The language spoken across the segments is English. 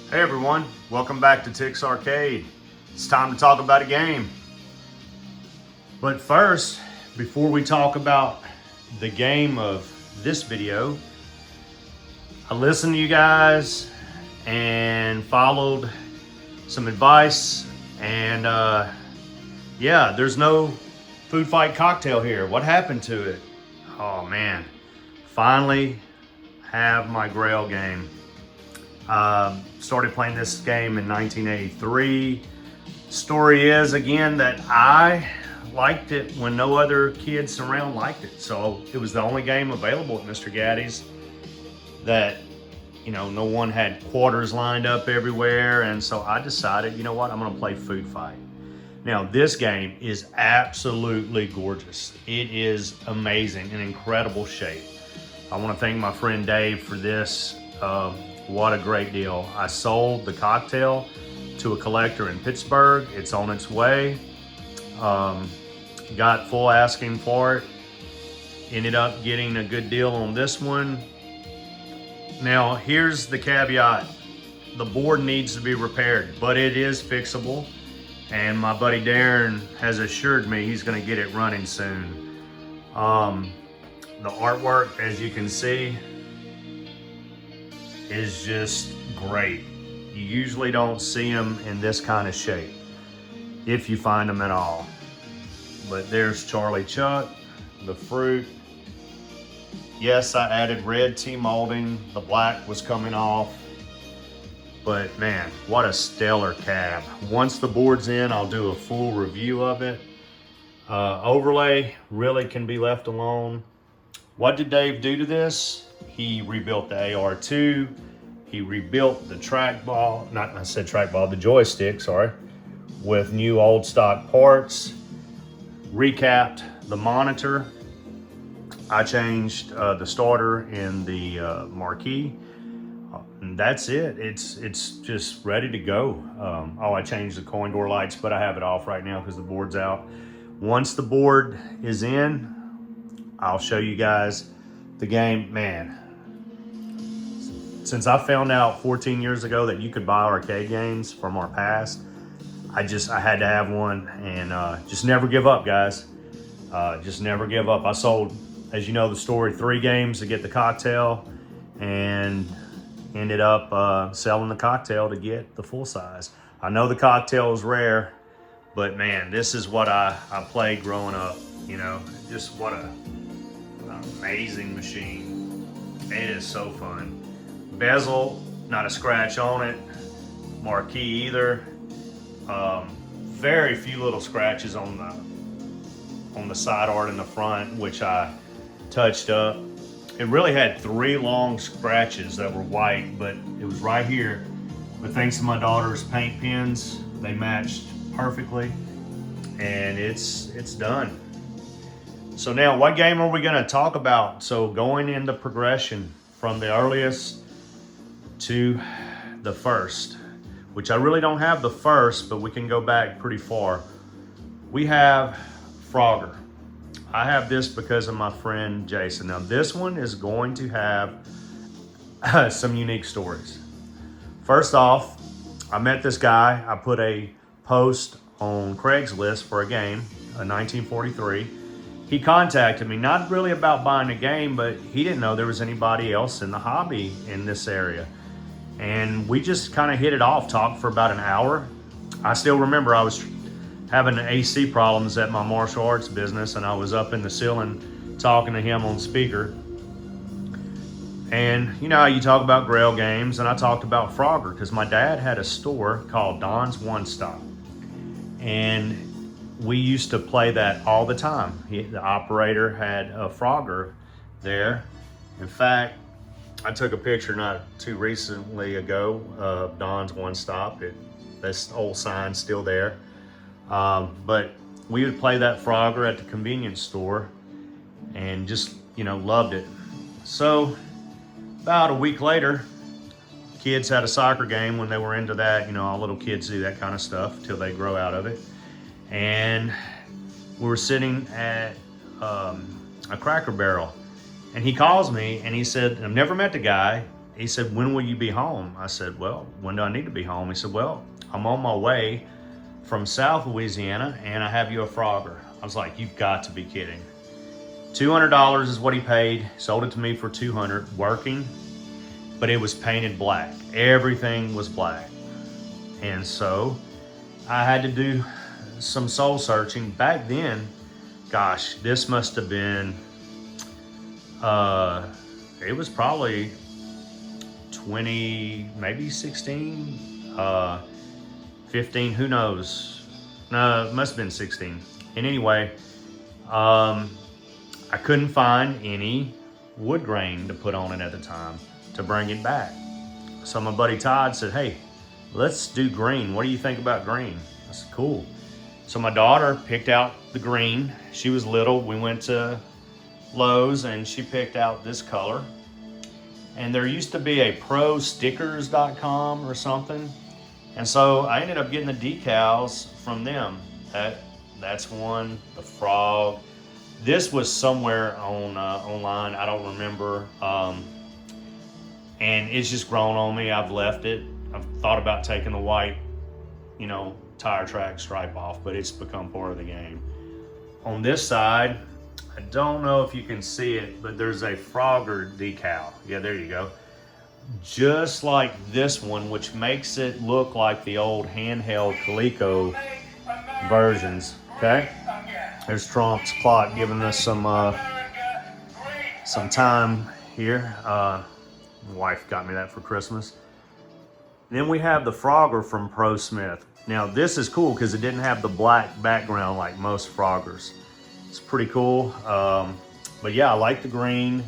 Hey everyone, welcome back to Tick's Arcade. It's time to talk about a game. But first, before we talk about the game of this video, I listened to you guys and followed some advice, and yeah, there's no food fight cocktail here. What happened to it? Oh man, finally have my Grail game. Started playing this game in 1983. Story is, again, that I liked it when no other kids around liked it. So it was the only game available at Mr. Gaddy's that, no one had quarters lined up everywhere. And so I decided, you know what, I'm gonna play Food Fight. Now, this game is absolutely gorgeous. It is amazing, in incredible shape. I wanna thank my friend Dave for this. What a great deal. I sold the cocktail to a collector in Pittsburgh. It's on its way. Got full asking for it. Ended up getting a good deal on this one. Now, here's the caveat. The board needs to be repaired, but it is fixable. And my buddy Darren has assured me he's gonna get it running soon. The artwork, as you can see, is just great. You usually don't see them in this kind of shape, if you find them at all. But there's Charlie Chuck, the fruit. Yes, I added red tea molding. The black was coming off. But man, what a stellar cab. Once the board's in, I'll do a full review of it. Overlay really can be left alone. What did Dave do to this? He rebuilt the AR2. He rebuilt the the joystick, sorry, with new old stock parts. Recapped the monitor. I changed the starter and the marquee. And that's it. It's just ready to go. I changed the coin door lights, but I have it off right now because the board's out. Once the board is in, I'll show you guys the game. Man, since I found out 14 years ago that you could buy arcade games from our past, I had to have one, and just never give up, guys. Just never give up. I sold, as you know the story, 3 games to get the cocktail, and ended up selling the cocktail to get the full size. I know the cocktail is rare, but man, this is what I played growing up. Just what an amazing machine. It is so fun. Bezel, not a scratch on it. Marquee either. Very few little scratches on the side art in the front, which I touched up. It really had 3 long scratches that were white, but it was right here. But thanks to my daughter's paint pens, they matched perfectly, and it's done. So now, what game are we gonna talk about? So going in the progression from the earliest to the first, which I really don't have the first, but we can go back pretty far. We have Frogger. I have this because of my friend Jason. Now this one is going to have some unique stories. First off, I met this guy. I put a post on Craigslist for a game, a 1943. He contacted me, not really about buying a game, but he didn't know there was anybody else in the hobby in this area. And we just kind of hit it off, talked for about an hour. I still remember I was having AC problems at my martial arts business, and I was up in the ceiling talking to him on speaker. And you know how you talk about Grail games, and I talked about Frogger because my dad had a store called Don's One Stop. And we used to play that all the time. The operator had a Frogger there. In fact, I took a picture not too recently ago of Don's One Stop. This old sign's still there. But we would play that Frogger at the convenience store and just, loved it. So about a week later, kids had a soccer game when they were into that. All little kids do that kind of stuff till they grow out of it. And we were sitting at a Cracker Barrel, and he calls me and he said, I've never met the guy. he said, when will you be home? I said, well, when do I need to be home? He said, well, I'm on my way from South Louisiana and I have you a Frogger. I was like, you've got to be kidding. $200 is what he paid. Sold it to me for $200, working, but it was painted black. Everything was black. And so I had to do some soul searching. Back then, gosh, this must have been, it was probably 20, maybe 16, 15, who knows? No, it must have been 16. And anyway, I couldn't find any wood grain to put on it at the time to bring it back. So my buddy Todd said, hey, let's do green. What do you think about green? I said, cool. So my daughter picked out the green. She was little. We went to Lowe's and she picked out this color. And there used to be a prostickers.com or something. And so I ended up getting the decals from them. That's one, the frog. This was somewhere on online, I don't remember. And it's just grown on me. I've left it. I've thought about taking the white, tire track stripe off, but it's become part of the game. On this side, I don't know if you can see it, but there's a Frogger decal. Yeah, there you go. Just like this one, which makes it look like the old handheld Coleco versions, okay? There's Trump's clock giving us some time here. My wife got me that for Christmas. Then we have the Frogger from Pro Smith. Now this is cool because it didn't have the black background like most Froggers. It's pretty cool. But yeah, I like the green.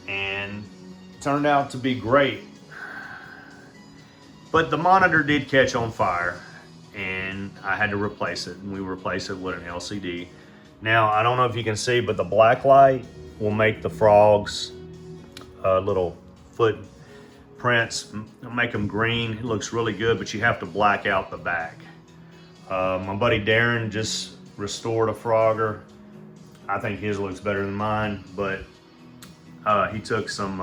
And it turned out to be great. But the monitor did catch on fire and I had to replace it. And we replaced it with an LCD. Now, I don't know if you can see, but the black light will make the frogs little footprints, make them green. It looks really good, but you have to black out the back. My buddy Darren just restored a Frogger. I think his looks better than mine, but he took some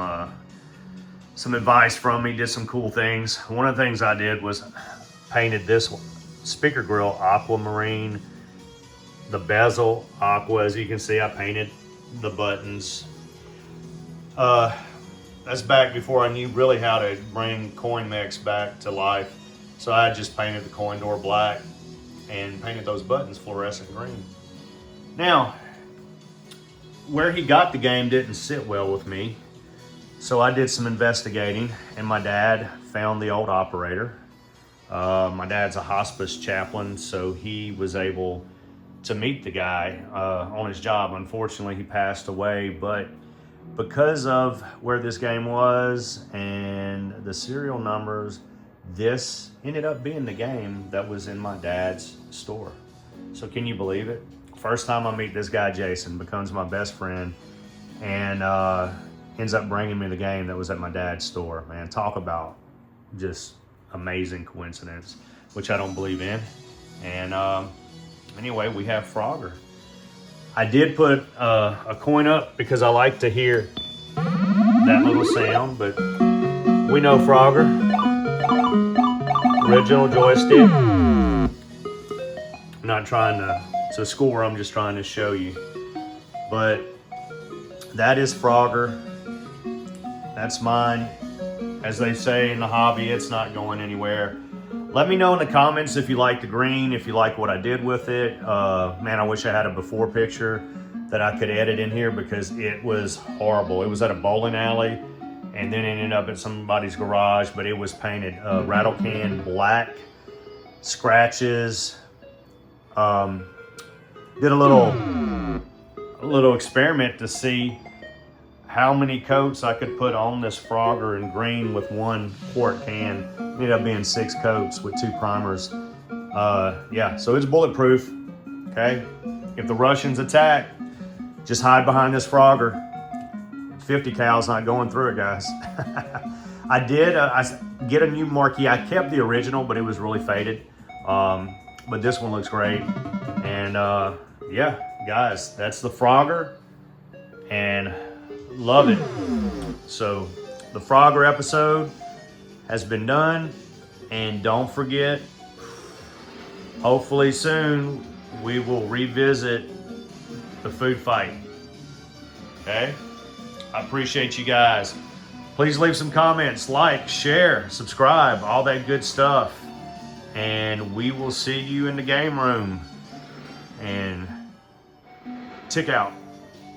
advice from me, did some cool things. One of the things I did was painted this speaker grill aquamarine, the bezel aqua. As you can see, I painted the buttons. That's back before I knew really how to bring coin mix back to life. So I just painted the coin door black and painted those buttons fluorescent green. Now, where he got the game didn't sit well with me. So I did some investigating and my dad found the old operator. My dad's a hospice chaplain, so he was able to meet the guy on his job. Unfortunately, he passed away, but because of where this game was and the serial numbers, this ended up being the game that was in my dad's store. So can you believe it? First time I meet this guy, Jason, becomes my best friend and ends up bringing me the game that was at my dad's store. Man, talk about just amazing coincidence, which I don't believe in. And anyway, we have Frogger. I did put a coin up because I like to hear that little sound, but we know Frogger. Original joystick. I'm not trying to score, I'm just trying to show you. But that is Frogger. That's mine. As they say in the hobby, it's not going anywhere. Let me know in the comments if you like the green, if you like what I did with it. Man, I wish I had a before picture that I could edit in here because it was horrible. It was at a bowling alley and then it ended up at somebody's garage, but it was painted rattle can black, scratches. Did a little experiment to see how many coats I could put on this Frogger in green with one quart can. It ended up being 6 coats with 2 primers. Yeah, so it's bulletproof, okay? If the Russians attack, just hide behind this Frogger. 50 cal's not going through it, guys. I did get a new marquee. I kept the original, but it was really faded. But this one looks great. And yeah, guys, that's the Frogger. And love it. So the Frogger episode has been done. And don't forget, hopefully soon, we will revisit the food fight. Okay? I appreciate you guys. Please leave some comments, like, share, subscribe, all that good stuff. And we will see you in the game room. And tick out.